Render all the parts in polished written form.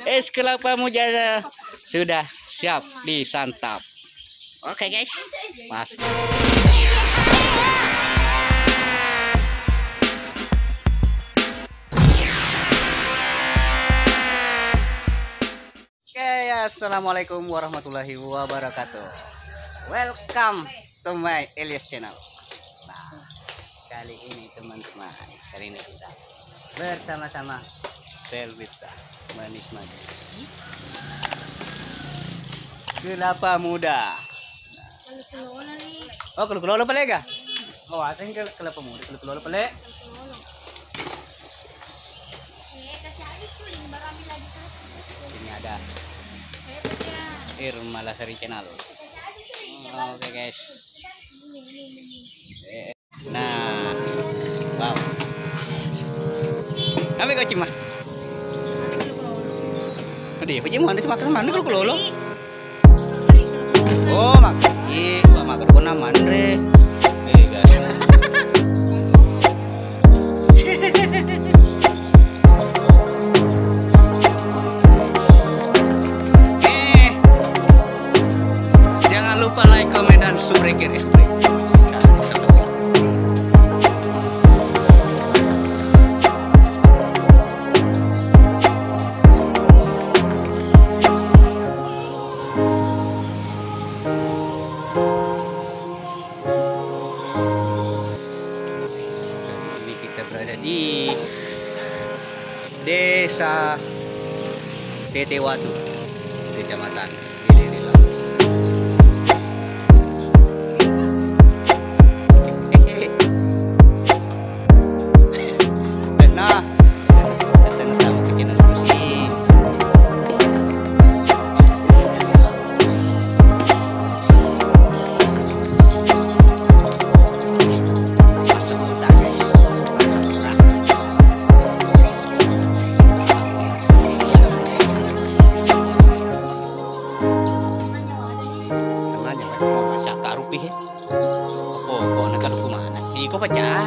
Es kelapa muda sudah siap disantap. Oke guys, pas. Oke, assalamualaikum warahmatullahi wabarakatuh. Welcome to my Elias channel. Nah, kali ini teman-teman, kali ini kita bersama-sama Selvita menikmati kelapa muda. Oh, kelapa pala ga? Oh, asan kelapa muda? Kelapa pala. Ini ada Irma Lasari channel. Oke guys. Nah, wow. Kami kau cima. Dia apa mana cuma makan mana kalau lolo? Oh, makan. Iya, makan kau nama Andre. Guys. Jangan lupa like, comment, dan subscribe. Berada di Desa Tetewatu, Kecamatan Bilirila. Nah, datang tamu ke channel Lucy. Kok pecah?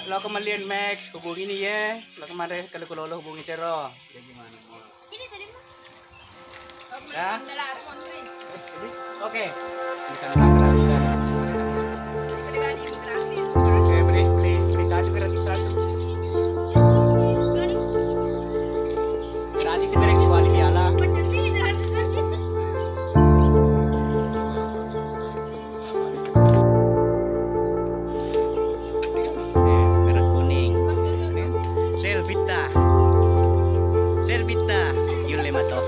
Lah kemalian Max hubungi nih ya. Lah kemarin kalau lo hubungi Tero. Ya gimana? Ini tadi mah. Ya. Oke. Bisa gratis. Oke, beli satu gratis satu. Gratis mereka sekali piala. Merah kuning. Selvita, yun lima to.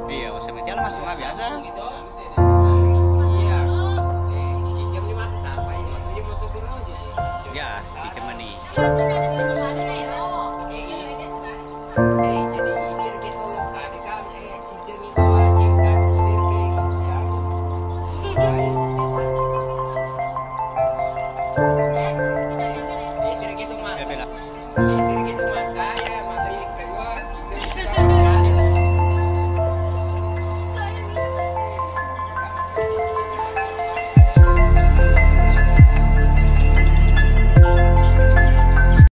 Iya, usah metal mas semua biasa. Ya, cicam ini.